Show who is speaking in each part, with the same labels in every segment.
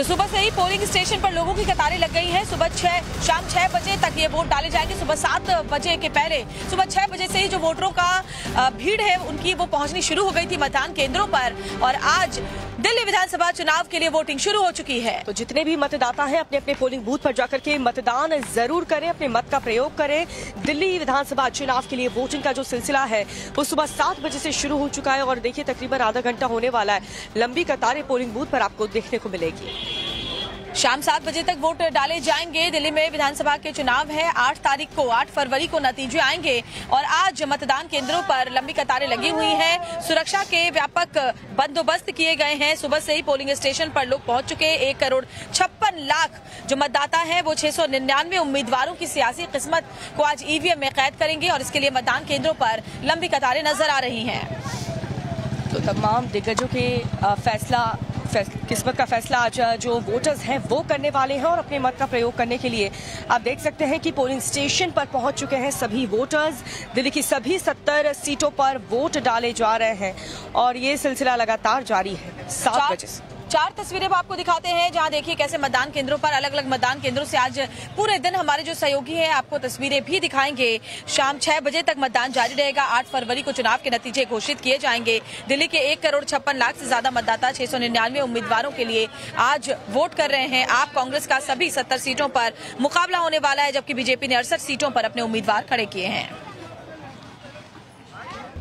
Speaker 1: तो सुबह से ही पोलिंग स्टेशन पर लोगों की कतारें लग गई हैं। शाम 6 बजे तक ये वोट डाले जाएंगे। सुबह 7 बजे के पहले सुबह 6 बजे से ही जो वोटरों का भीड़ है उनकी वो पहुंचनी शुरू हो गई थी मतदान केंद्रों पर, और आज दिल्ली विधानसभा चुनाव के लिए वोटिंग शुरू हो चुकी है।
Speaker 2: तो जितने भी मतदाता हैं अपने अपने पोलिंग बूथ पर जाकर के मतदान जरूर करें, अपने मत का प्रयोग करें। दिल्ली विधानसभा चुनाव के लिए वोटिंग का जो सिलसिला है वो सुबह 7 बजे से शुरू हो चुका है और देखिए तकरीबन आधा घंटा होने वाला है। लंबी कतारें पोलिंग बूथ पर आपको देखने को मिलेगी।
Speaker 1: शाम 7 बजे तक वोट डाले जाएंगे। दिल्ली में विधानसभा के चुनाव है। 8 फरवरी को नतीजे आएंगे और आज मतदान केंद्रों पर लंबी कतारें लगी हुई हैं। सुरक्षा के व्यापक बंदोबस्त किए गए हैं। सुबह से ही पोलिंग स्टेशन पर लोग पहुंच चुके हैं। 1,56,00,000 जो मतदाता हैं वो 699 उम्मीदवारों की सियासी किस्मत को आज ईवीएम में कैद करेंगे और इसके लिए मतदान केंद्रों पर लंबी कतारें नजर आ रही हैं।
Speaker 2: तो तमाम दिग्गजों के किस्मत का फैसला आज जो वोटर्स हैं वो करने वाले हैं और अपने मत का प्रयोग करने के लिए आप देख सकते हैं कि पोलिंग स्टेशन पर पहुंच चुके हैं सभी वोटर्स। दिल्ली की सभी 70 सीटों पर वोट डाले जा रहे हैं और ये सिलसिला लगातार जारी है। 7 बजे से
Speaker 1: 4 तस्वीरें हम आपको दिखाते हैं जहां देखिए कैसे मतदान केंद्रों पर अलग अलग मतदान केंद्रों से आज पूरे दिन हमारे जो सहयोगी हैं आपको तस्वीरें भी दिखाएंगे। शाम 6 बजे तक मतदान जारी रहेगा। 8 फरवरी को चुनाव के नतीजे घोषित किए जाएंगे। दिल्ली के 1,56,00,000 से ज्यादा मतदाता 699 उम्मीदवारों के लिए आज वोट कर रहे हैं। आप कांग्रेस का सभी 70 सीटों पर मुकाबला होने वाला है, जबकि बीजेपी ने 68 सीटों पर अपने उम्मीदवार खड़े किए हैं।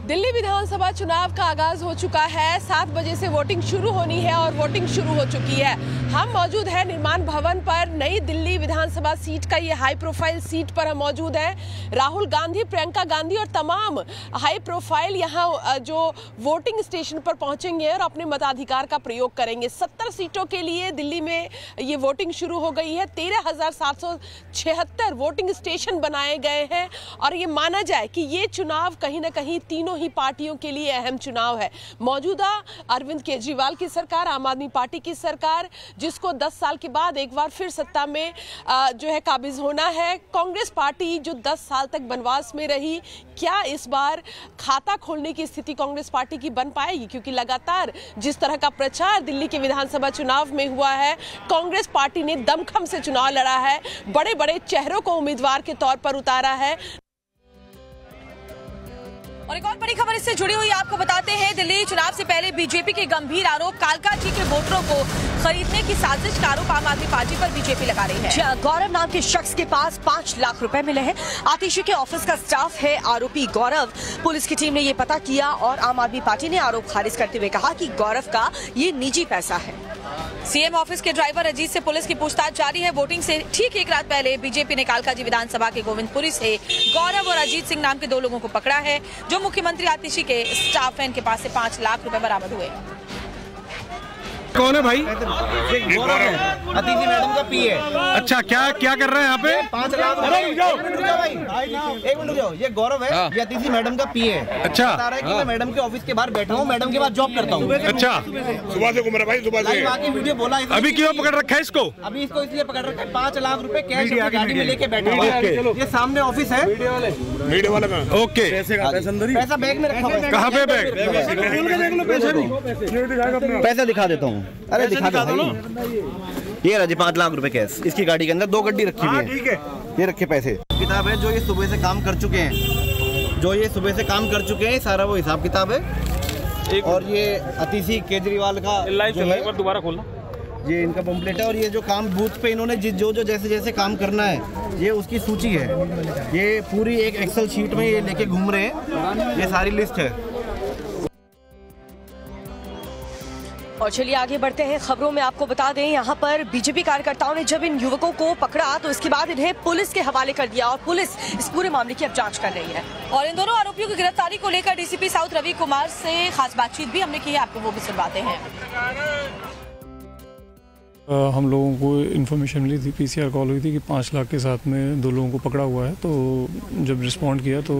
Speaker 3: दिल्ली विधानसभा चुनाव का आगाज हो चुका है। 7 बजे से वोटिंग शुरू होनी है और वोटिंग शुरू हो चुकी है। हम मौजूद हैं निर्माण भवन पर। नई दिल्ली विधानसभा सीट का ये हाई प्रोफाइल सीट पर हम मौजूद हैं। राहुल गांधी, प्रियंका गांधी और तमाम हाई प्रोफाइल यहाँ जो वोटिंग स्टेशन पर पहुंचेंगे और अपने मताधिकार का प्रयोग करेंगे। 70 सीटों के लिए दिल्ली में ये वोटिंग शुरू हो गई है। 13,776 वोटिंग स्टेशन बनाए गए हैं और ये माना जाए कि ये चुनाव कहीं ना कहीं तीनों ही पार्टियों के लिए अहम चुनाव है। मौजूदा अरविंद केजरीवाल की सरकार, आम आदमी पार्टी की सरकार, जिसको 10 साल के बाद एक बार फिर सत्ता में जो है काबिज होना है। कांग्रेस पार्टी जो 10 साल तक बनवास में रही, क्या इस बार खाता खोलने की स्थिति कांग्रेस पार्टी की बन पाएगी? क्योंकि लगातार जिस तरह का प्रचार दिल्ली के विधानसभा चुनाव में हुआ है, कांग्रेस पार्टी ने दमखम से चुनाव लड़ा है, बड़े बड़े चेहरों को उम्मीदवार के तौर पर उतारा है।
Speaker 1: और एक और बड़ी खबर इससे जुड़ी हुई आपको बताते हैं। दिल्ली चुनाव से पहले बीजेपी के गंभीर आरोप, कालका जी के वोटरों को खरीदने की साजिश का आरोप आम आदमी पार्टी पर बीजेपी लगा रही है।
Speaker 2: गौरव नाम के शख्स के पास 5 लाख रुपए मिले हैं। आतिशी के ऑफिस का स्टाफ है आरोपी गौरव। पुलिस की टीम ने ये पता किया और आम आदमी पार्टी ने आरोप खारिज करते हुए कहा कि गौरव का ये निजी पैसा है।
Speaker 1: सीएम ऑफिस के ड्राइवर अजीत से पुलिस की पूछताछ जारी है। वोटिंग से ठीक एक रात पहले बीजेपी ने कालकाजी विधानसभा के गोविंदपुरी से गौरव और अजीत सिंह नाम के 2 लोगों को पकड़ा है, जो मुख्यमंत्री आतिशी के स्टाफ हैं। इनके पास से 5 लाख रुपए बरामद हुए।
Speaker 4: कौन है भाई?
Speaker 5: ये गौरव है, अतिथि मैडम का पीए।
Speaker 4: अच्छा, क्या कर रहे हैं यहाँ पे?
Speaker 5: 5 लाख। अरे रुक जाओ भाई, एक मिनट रुक जाओ। ये गौरव है, ये अतिथि मैडम का पीए।
Speaker 4: अच्छा,
Speaker 5: बता रहा है कि मैं मैडम के ऑफिस के बाहर बैठा हूँ, मैडम के पास जॉब करता हूँ।
Speaker 4: अच्छा,
Speaker 5: सुबह से घूम रहा भाई, सुबह से बाकी वीडियो बोला।
Speaker 4: अभी क्यों पकड़ रखा है इसको?
Speaker 5: अभी इसको इसलिए पकड़ रखा है, 5 लाख रुपए कैश गाड़ी में लेके बैठा हुआ है। ये सामने ऑफिस है मीडिया वाला का।
Speaker 4: ओके,
Speaker 5: पैसा बैग में रखा हुआ है।
Speaker 4: कहाँ पे बैग?
Speaker 5: पैसा दिखा देता हूँ। अरे दिखा दो। ये रहा जी 5 लाख रुपए कैश। इसकी गाड़ी के अंदर 2 गड्डी रखी हुई है। ठीक है, ये रखे पैसे। किताब है जो ये सुबह से काम कर चुके हैं, सारा वो हिसाब किताब है। और ये अतिथि केजरीवाल का जो है, दोबारा खोलना, ये इनका पंपलेट है। और ये जो काम बूथ पे इन्होंने जो जैसे काम करना है, ये उसकी सूची है। ये पूरी एक एक्सेल शीट में ये लेके घूम रहे हैं, ये सारी लिस्ट है।
Speaker 2: और चलिए आगे बढ़ते हैं। खबरों में आपको बता दें, यहाँ पर बीजेपी कार्यकर्ताओं ने जब इन युवकों को पकड़ा तो इसके बाद इन्हें पुलिस के हवाले कर दिया और पुलिस इस पूरे मामले की अब जांच कर रही है।
Speaker 1: और इन दोनों आरोपियों की गिरफ्तारी को लेकर डीसीपी साउथ रवि कुमार से खास बातचीत भी हमने की है, आपको वो भी सुनवाते हैं।
Speaker 6: हम लोगों को इन्फॉर्मेशन मिली थी, पीसीआर कॉल हुई थी कि 5 लाख के साथ में 2 लोगों को पकड़ा हुआ है। तो जब रिस्पॉन्ड किया तो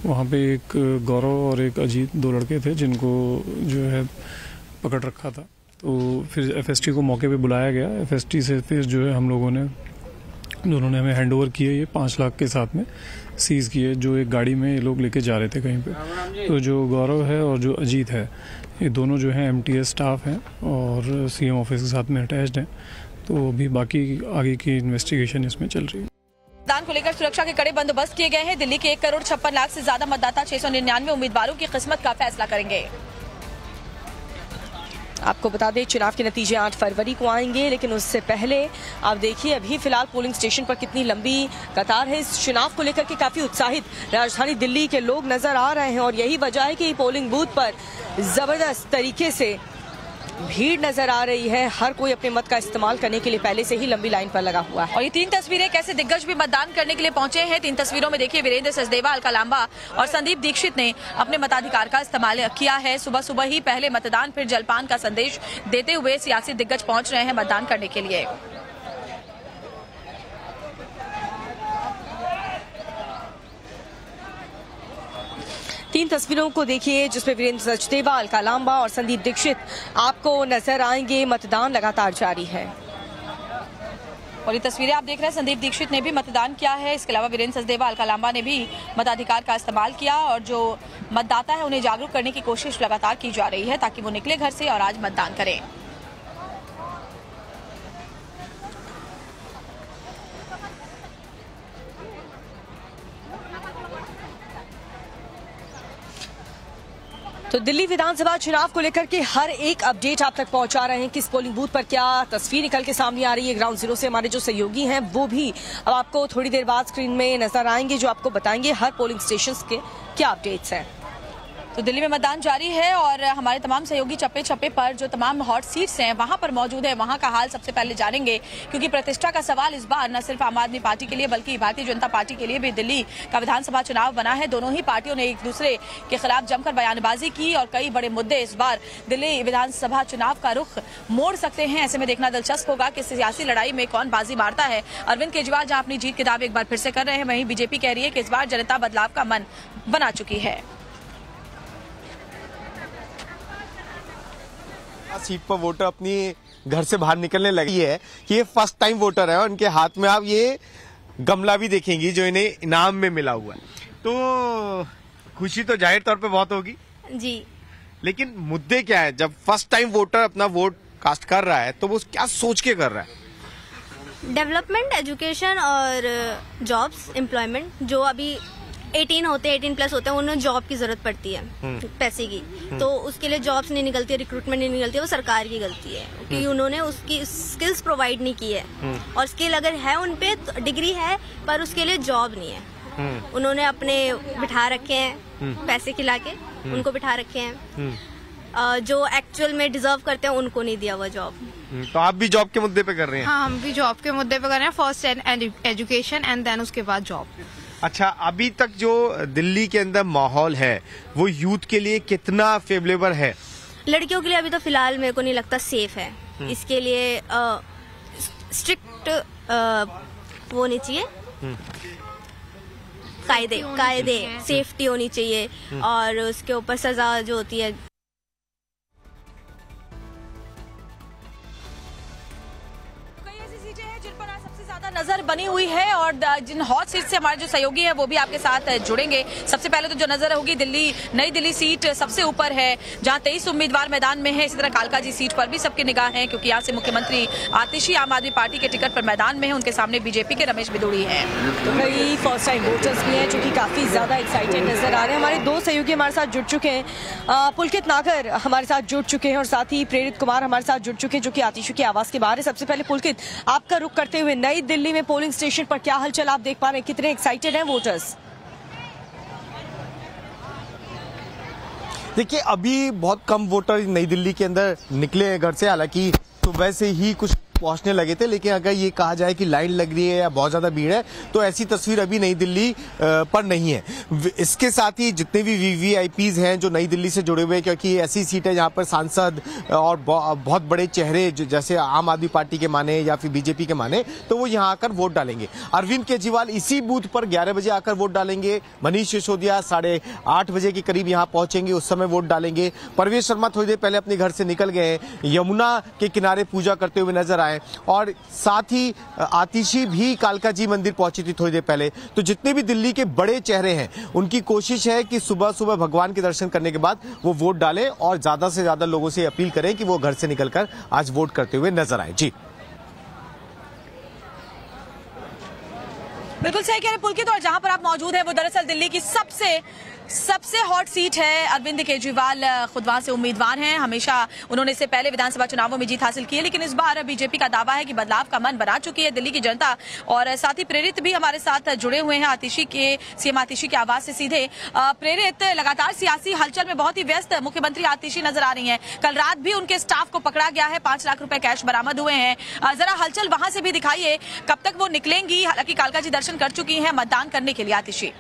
Speaker 6: वहाँ पे एक गौरव और एक अजीत, 2 लड़के थे जिनको जो है पकड़ रखा था। तो फिर एफएसटी को मौके पे बुलाया गया। एफएसटी से फिर जो है हम लोगों ने उन्होंने हमें हैंड ओवर किए, ये 5 लाख के साथ में सीज़ किए, जो एक गाड़ी में ये लोग लेके जा रहे थे कहीं पे। तो जो गौरव है और जो अजीत है, ये दोनों जो हैं MTS स्टाफ हैं और CM ऑफिस के साथ में अटैच्ड हैं। तो अभी बाकी आगे की इन्वेस्टिगेशन इसमें चल रही है।
Speaker 1: मतदान को लेकर सुरक्षा के कड़े बंदोबस्त किए गए हैं। दिल्ली के 1,56,00,000 से ज्यादा मतदाता 699 उम्मीदवारों की किस्मत का फैसला करेंगे।
Speaker 2: आपको बता दें चुनाव के नतीजे 8 फरवरी को आएंगे, लेकिन उससे पहले आप देखिए अभी फिलहाल पोलिंग स्टेशन पर कितनी लंबी कतार है। इस चुनाव को लेकर के काफी उत्साहित राजधानी दिल्ली के लोग नजर आ रहे हैं और यही वजह है कि पोलिंग बूथ पर जबरदस्त तरीके से भीड़ नजर आ रही है। हर कोई अपने मत का इस्तेमाल करने के लिए पहले से ही लंबी लाइन पर लगा हुआ है।
Speaker 1: और ये 3 तस्वीरें कैसे दिग्गज भी मतदान करने के लिए पहुंचे हैं। 3 तस्वीरों में देखिए वीरेंद्र सचदेवा, अलका लांबा और संदीप दीक्षित ने अपने मताधिकार का इस्तेमाल किया है। सुबह सुबह ही पहले मतदान फिर जलपान का संदेश देते हुए सियासी दिग्गज पहुंच रहे हैं मतदान करने के लिए।
Speaker 2: तीन तस्वीरों को देखिए जिसमें वीरेंद्र सचदेवा, अलका लांबा और संदीप दीक्षित आपको नजर आएंगे। मतदान लगातार जारी है
Speaker 1: और ये तस्वीरें आप देख रहे हैं, संदीप दीक्षित ने भी मतदान किया है। इसके अलावा वीरेंद्र सचदेवा, अलका लांबा ने भी मताधिकार का इस्तेमाल किया और जो मतदाता है उन्हें जागरूक करने की कोशिश लगातार की जा रही है ताकि वो निकले घर से और आज मतदान करें।
Speaker 2: तो दिल्ली विधानसभा चुनाव को लेकर के हर एक अपडेट आप तक पहुंचा रहे हैं। किस पोलिंग बूथ पर क्या तस्वीर निकल के सामने आ रही है। ग्राउंड जीरो से हमारे जो सहयोगी हैं वो भी अब आपको थोड़ी देर बाद स्क्रीन में नजर आएंगे, जो आपको बताएंगे हर पोलिंग स्टेशन के क्या अपडेट्स हैं।
Speaker 1: तो दिल्ली में मतदान जारी है और हमारे तमाम सहयोगी चप्पे चप्पे पर जो तमाम हॉट सीट्स हैं वहां पर मौजूद है। वहां का हाल सबसे पहले जानेंगे क्योंकि प्रतिष्ठा का सवाल इस बार न सिर्फ आम आदमी पार्टी के लिए बल्कि भारतीय जनता पार्टी के लिए भी दिल्ली का विधानसभा चुनाव बना है। दोनों ही पार्टियों ने एक दूसरे के खिलाफ जमकर बयानबाजी की और कई बड़े मुद्दे इस बार दिल्ली विधानसभा चुनाव का रुख मोड़ सकते हैं। ऐसे में देखना दिलचस्प होगा कि सियासी लड़ाई में कौन बाजी मारता है। अरविंद केजरीवाल जहां अपनी जीत की दावे एक बार फिर से कर रहे हैं, वहीं बीजेपी कह रही है कि इस बार जनता बदलाव का मन बना चुकी है।
Speaker 7: सीट पर वोटर अपनी घर से बाहर निकलने लगी है कि ये फर्स्ट टाइम वोटर है और उनके हाथ में आप ये गमला भी देखेंगी जो इन्हें इनाम में मिला हुआ है। तो खुशी तो जाहिर तौर पे बहुत होगी
Speaker 8: जी,
Speaker 7: लेकिन मुद्दे क्या है? जब फर्स्ट टाइम वोटर अपना वोट कास्ट कर रहा है तो वो क्या सोच के कर रहा है?
Speaker 8: डेवलपमेंट, एजुकेशन और जॉब्स, एम्प्लॉयमेंट। जो अभी 18 प्लस होते हैं उन्हें जॉब की जरूरत पड़ती है पैसे की, तो उसके लिए जॉब्स नहीं निकलती है, रिक्रूटमेंट नहीं निकलती है, वो सरकार की गलती है क्योंकि उन्होंने उसकी स्किल्स प्रोवाइड नहीं की है। और स्किल अगर है उनपे तो डिग्री है पर उसके लिए जॉब नहीं है। उन्होंने अपने बिठा रखे हैं पैसे खिला के, उनको बिठा रखे हैं। जो एक्चुअल में डिजर्व करते हैं उनको नहीं दिया हुआ जॉब।
Speaker 7: तो आप भी जॉब के मुद्दे पे कर रहे हैं?
Speaker 9: हाँ, हम भी जॉब के मुद्दे पे कर रहे हैं। फर्स्ट एजुकेशन एंड देन उसके बाद जॉब।
Speaker 7: अच्छा, अभी तक जो दिल्ली के अंदर माहौल है वो यूथ के लिए कितना फेवरेबल है?
Speaker 8: लड़कियों के लिए अभी तो फिलहाल मेरे को नहीं लगता सेफ है। इसके लिए स्ट्रिक्ट वो होनी चाहिए, कायदे सेफ्टी होनी चाहिए और उसके ऊपर सजा जो होती है।
Speaker 1: नजर बनी हुई है और जिन हॉट सीट से हमारे जो सहयोगी हैं वो भी आपके साथ जुड़ेंगे। सबसे पहले तो जो नजर होगी नई दिल्ली सीट सबसे ऊपर है जहां 23 उम्मीदवार मैदान में है। इसी तरह कालका जी सीट पर भी सबकी निगाह है क्योंकि यहाँ से मुख्यमंत्री आतिशी आम आदमी पार्टी के टिकट पर मैदान में है। उनके सामने बीजेपी के रमेश बिदुड़ी हैं।
Speaker 2: तो कई फर्स्ट टाइम वोटर्स भी हैं जो कि काफी ज्यादा एक्साइटेड नजर आ रहे हैं। हमारे 2 सहयोगी हमारे साथ जुड़ चुके हैं। पुलकित नागर हमारे साथ जुड़ चुके हैं और साथ ही प्रेरित कुमार हमारे साथ जुड़ चुके हैं जो कि आतिशी के आवास के बाहर है। सबसे पहले पुलकित, आपका रुख करते हुए नई दिल्ली में पोलिंग स्टेशन पर क्या हलचल आप देख पा रहे हैं? कितने एक्साइटेड हैं वोटर्स?
Speaker 7: देखिए, अभी बहुत कम वोटर नई दिल्ली के अंदर निकले हैं घर से, हालांकि सुबह से ही कुछ पहुंचने लगे थे, लेकिन अगर ये कहा जाए कि लाइन लग रही है या बहुत ज्यादा भीड़ है तो ऐसी तस्वीर अभी नई दिल्ली पर नहीं है। इसके साथ ही जितने भी वीवीआईपीज हैं जो नई दिल्ली से जुड़े हुए हैं, क्योंकि ऐसी सीट है जहां पर सांसद और बहुत बड़े चेहरे जैसे आम आदमी पार्टी के माने या फिर बीजेपी के माने, तो वो यहाँ आकर वोट डालेंगे। अरविंद केजरीवाल इसी बूथ पर 11 बजे आकर वोट डालेंगे। मनीष सिसोदिया 8:30 बजे के करीब यहाँ पहुंचेंगे, उस समय वोट डालेंगे। परवेश शर्मा थोड़ी देर पहले अपने घर से निकल गए हैं, यमुना के किनारे पूजा करते हुए नजर आए और साथ ही आतिशी भी कालका जी मंदिर पहुंची थी थोड़ी देर पहले। तो जितने भी दिल्ली के बड़े चेहरे हैं उनकी कोशिश है कि सुबह सुबह भगवान के दर्शन करने के बाद वो वोट डालें और ज्यादा से ज्यादा लोगों से अपील करें कि वो घर से निकलकर आज वोट करते हुए नजर आए। जी
Speaker 1: बिल्कुल सही कह रहे पुलकित, और जहां पर आप मौजूद हैं वो दरअसल दिल्ली की सबसे हॉट सीट है। अरविंद केजरीवाल खुद वहां से उम्मीदवार हैं। हमेशा उन्होंने इससे पहले विधानसभा चुनावों में जीत हासिल की है, लेकिन इस बार बीजेपी का दावा है कि बदलाव का मन बना चुकी है दिल्ली की जनता। और साथ ही प्रेरित भी हमारे साथ जुड़े हुए हैं आतिशी के, सीएम आतिशी के आवाज से सीधे। प्रेरित, लगातार सियासी हलचल में बहुत ही व्यस्त मुख्यमंत्री आतिशी नजर आ रही हैं। कल रात भी उनके स्टाफ को पकड़ा गया है, 5 लाख रुपए कैश बरामद हुए हैं। जरा हलचल वहां से भी दिखाइए, कब तक वो निकलेंगी? हालांकि कालका जी दर्शन कर चुकी हैं मतदान करने के लिए आतिशी।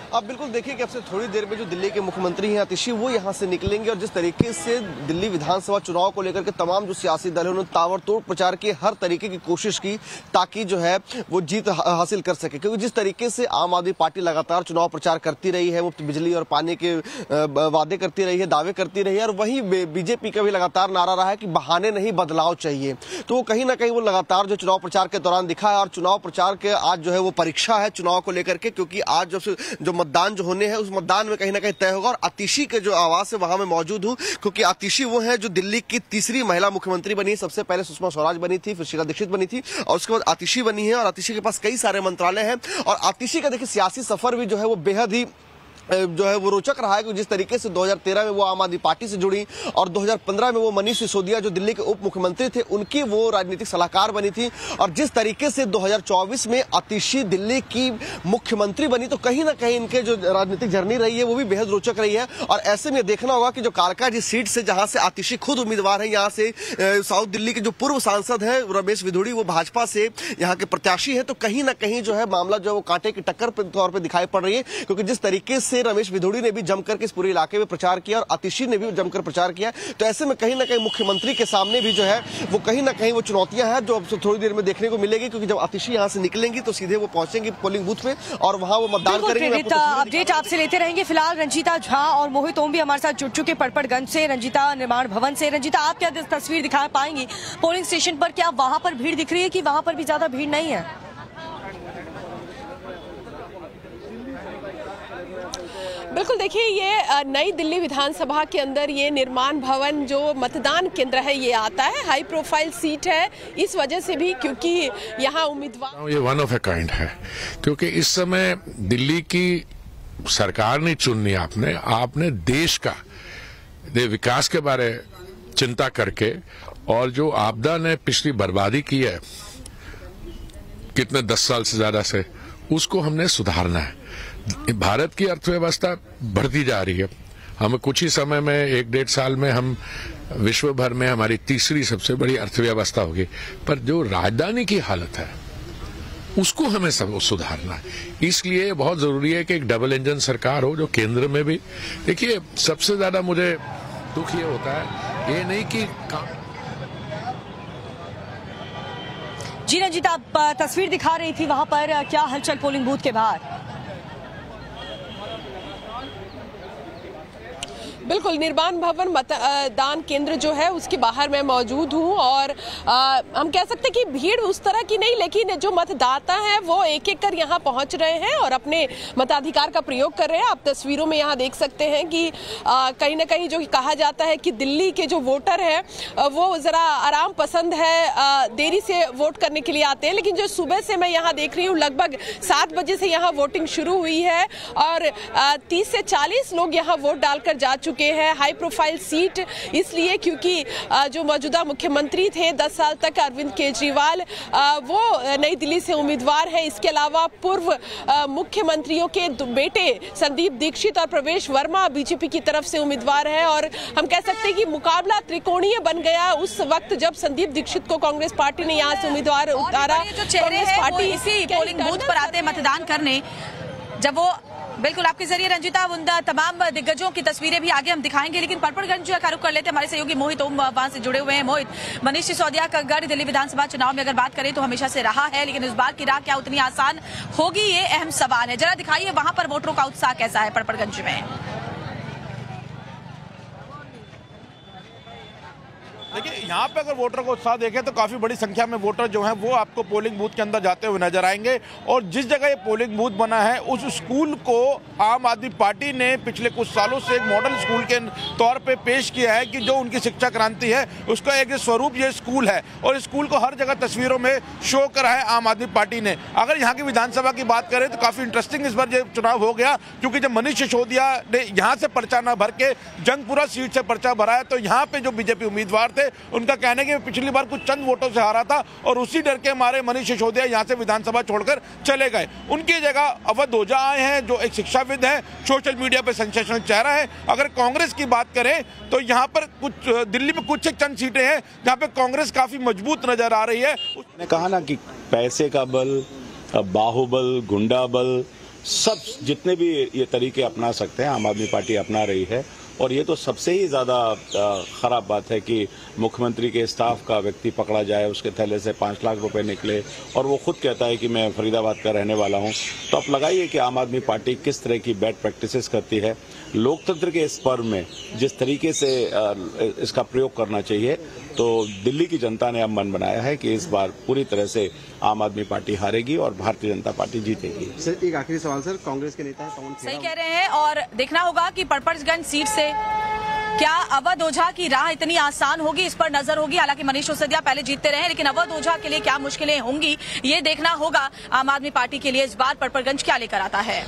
Speaker 5: आप बिल्कुल देखिए कि अब से थोड़ी देर में जो दिल्ली के मुख्यमंत्री हैं आतिशी वो यहाँ से निकलेंगे और जिस तरीके से दिल्ली विधानसभा चुनाव को लेकर के तमाम जो सियासी दल है उन्होंने ताबड़तोड़ प्रचार की, हर तरीके की कोशिश की ताकि जो है वो जीत हासिल कर सके। क्योंकि जिस तरीके से आम आदमी पार्टी लगातार चुनाव प्रचार करती रही है, मुफ्त बिजली और पानी के वादे करती रही है, दावे करती रही है, और वहीं बीजेपी का भी लगातार नारा रहा है कि बहाने नहीं बदलाव चाहिए। तो वो कहीं ना कहीं वो लगातार जो चुनाव प्रचार के दौरान दिखा है और चुनाव प्रचार के आज जो है वो परीक्षा है चुनाव को लेकर के, क्योंकि आज जो मतदान जो होने हैं उस मतदान में कहीं ना कहीं तय होगा। और आतिशी के जो आवाज है वहां मैं मौजूद हूं, क्योंकि आतिशी वो है जो दिल्ली की तीसरी महिला मुख्यमंत्री बनी। सबसे पहले सुषमा स्वराज बनी थी, फिर शीला दीक्षित बनी थी और उसके बाद आतिशी बनी है। और आतिशी के पास कई सारे मंत्रालय हैं और आतिशी का देखिए सियासी सफर भी जो है वो बेहद ही जो है वो रोचक रहा है। कि जिस तरीके से 2013 में वो आम आदमी पार्टी से जुड़ी और 2015 में वो मनीष सिसोदिया जो दिल्ली के उप मुख्यमंत्री थे उनकी वो राजनीतिक सलाहकार बनी थी, और जिस तरीके से 2024 में आतिशी दिल्ली की मुख्यमंत्री बनी, तो कहीं ना कहीं इनके जो राजनीतिक जर्नी रही है वो भी बेहद रोचक रही है। और ऐसे में देखना होगा कि जो कालका जी सीट से जहां से आतिशी खुद उम्मीदवार है, यहाँ से साउथ दिल्ली के जो पूर्व सांसद है रमेश विधुड़ी वो भाजपा से यहाँ के प्रत्याशी है, तो कहीं ना कहीं जो है मामला जो है वो कांटे की टक्कर के तौर पर दिखाई पड़ रही है। क्योंकि जिस तरीके से रमेश विधुड़ी ने भी जमकर के इस पूरे इलाके में प्रचार किया और आतिशी ने भी जमकर प्रचार किया, तो ऐसे में कहीं ना कहीं मुख्यमंत्री के सामने भी जो है वो कहीं ना कहीं वो चुनौतियां हैं जो अब थोड़ी देर में देखने को मिलेगी। क्योंकि जब आतिशी यहां से निकलेंगी तो सीधे वो पहुंचेंगे पोलिंग बूथ पे और वहां वो मतदान करेंगे।
Speaker 2: अपडेट आपसे लेते रहेंगे। फिलहाल रंजीता झा और मोहित ओम भी हमारे साथ जुड़ चुके पड़पड़गंज से, रंजीता निर्माण भवन से। रंजीता, आप क्या तस्वीर दिखा पाएंगी पोलिंग स्टेशन पर? क्या वहां पर भीड़ दिख रही है कि वहां पर भी ज्यादा भीड़ नहीं है?
Speaker 3: बिल्कुल, देखिए ये नई दिल्ली विधानसभा के अंदर ये निर्माण भवन जो मतदान केंद्र है ये आता है, हाई प्रोफाइल सीट है इस वजह से भी क्योंकि यहाँ उम्मीदवार
Speaker 10: ये वन ऑफ ए काइंड है। क्योंकि इस समय दिल्ली की सरकार नहीं चुननी आपने देश का विकास के बारे चिंता करके, और जो आपदा ने पिछली बर्बादी की है कितने 10 साल से ज्यादा से, उसको हमने सुधारना है। भारत की अर्थव्यवस्था बढ़ती जा रही है। हम कुछ ही समय में 1-1.5 साल में हम विश्व भर में हमारी तीसरी सबसे बड़ी अर्थव्यवस्था होगी, पर जो राजधानी की हालत है उसको हमें सब सुधारना है। इसलिए बहुत जरूरी है कि एक डबल इंजन सरकार हो जो केंद्र में भी। देखिए सबसे ज्यादा मुझे दुख ये होता है ये नहीं कि
Speaker 2: जी रंजीता, आप तस्वीर दिखा रही थी वहां पर, क्या हलचल पोलिंग बूथ के बाहर?
Speaker 3: बिल्कुल, निर्माण भवन मतदान केंद्र जो है उसके बाहर मैं मौजूद हूं और हम कह सकते हैं कि भीड़ उस तरह की नहीं, लेकिन जो मतदाता हैं वो एक एक कर यहां पहुंच रहे हैं और अपने मताधिकार का प्रयोग कर रहे हैं। आप तस्वीरों में यहां देख सकते हैं कि कहीं ना कहीं जो कहा जाता है कि दिल्ली के जो वोटर है वो जरा आराम पसंद है, देरी से वोट करने के लिए आते हैं। लेकिन जो सुबह से मैं यहाँ देख रही हूँ लगभग 7 बजे से यहाँ वोटिंग शुरू हुई है और 30 से 40 लोग यहाँ वोट डालकर जा चुके हैं। हाई प्रोफाइल सीट इसलिए क्योंकि जो मौजूदा मुख्यमंत्री थे 10 साल तक अरविंद केजरीवाल, वो नई दिल्ली से उम्मीदवार है। इसके अलावा पूर्व मुख्यमंत्रियों के बेटे संदीप दीक्षित और प्रवेश वर्मा बीजेपी की तरफ से उम्मीदवार है। और हम कह सकते हैं कि मुकाबला त्रिकोणीय बन गया उस वक्त जब संदीप दीक्षित को कांग्रेस पार्टी ने यहाँ से उम्मीदवार उतारा।
Speaker 1: कांग्रेस पार्टी इसी पोलिंग बूथ पर आते मतदान करने, जब वो बिल्कुल आपके जरिए रंजीता उन तमाम दिग्गजों की तस्वीरें भी आगे हम दिखाएंगे, लेकिन पड़पड़गंज का रुख कर लेते हैं। हमारे सहयोगी मोहित ओम वहां से जुड़े हुए हैं। मोहित, मनीष सिसोदिया का गढ़ दिल्ली विधानसभा चुनाव में अगर बात करें तो हमेशा से रहा है, लेकिन इस बार की राह क्या उतनी आसान होगी ये अहम सवाल है। जरा दिखाइए वहां पर वोटरों का उत्साह कैसा है पड़पड़गंज में।
Speaker 11: देखिए यहाँ पे अगर वोटर को उत्साह देखें तो काफ़ी बड़ी संख्या में वोटर जो हैं वो आपको पोलिंग बूथ के अंदर जाते हुए नजर आएंगे। और जिस जगह ये पोलिंग बूथ बना है उस स्कूल को आम आदमी पार्टी ने पिछले कुछ सालों से एक मॉडल स्कूल के तौर पे पेश किया है कि जो उनकी शिक्षा क्रांति है उसका एक स्वरूप ये स्कूल है। और स्कूल को हर जगह तस्वीरों में शो करा है आम आदमी पार्टी ने। अगर यहाँ की विधानसभा की बात करें तो काफ़ी इंटरेस्टिंग इस बार ये चुनाव हो गया, क्योंकि जब मनीष सिसोदिया ने यहाँ से पर्चा न भर के जंगपुरा सीट से पर्चा भरा है तो यहाँ पे जो बीजेपी उम्मीदवार थे उनका कहना है कि पिछली बार कुछ चंद वोटों से हारा था और उसी डर के मारे मनीष सिसोदिया यहाँ से विधानसभा छोड़कर चले गए। उनकी जगह अवध ओझा आए हैं जो एक शिक्षाविद हैं, सोशल मीडिया पे सेंसेशनल चेहरा है। अगर कांग्रेस की बात करें तो यहाँ पर कुछ दिल्ली में कुछ एक चंद सीटें हैं जहाँ पे कांग्रेस काफी मजबूत नजर आ रही है।
Speaker 12: उसने कहा ना कि पैसे का बल, बाहुबल, गुंडा बल, सब जितने भी ये तरीके अपना सकते हैं आम आदमी पार्टी अपना रही है। और ये तो सबसे ही ज़्यादा ख़राब बात है कि मुख्यमंत्री के स्टाफ का व्यक्ति पकड़ा जाए, उसके थैले से 5 लाख रुपए निकले और वो खुद कहता है कि मैं फरीदाबाद का रहने वाला हूँ। तो आप लगाइए कि आम आदमी पार्टी किस तरह की बैड प्रैक्टिसेस करती है। लोकतंत्र के इस पर्व में जिस तरीके से इसका प्रयोग करना चाहिए, तो दिल्ली की जनता ने अब मन बनाया है कि इस बार पूरी तरह से आम आदमी पार्टी हारेगी और भारतीय जनता पार्टी जीतेगी।
Speaker 7: सर एक आखिरी सवाल सर, कांग्रेस के नेता पवन खेड़ा
Speaker 1: सही कह रहे हैं और देखना होगा कि परपरगंज सीट से क्या अवध ओझा की राह इतनी आसान होगी, इस पर नजर होगी। हालांकि मनीष सिसोदिया पहले जीतते रहे, लेकिन अवध ओझा के लिए क्या मुश्किलें होंगी ये देखना होगा। आम आदमी पार्टी के लिए इस बार परपरगंज क्या लेकर आता है।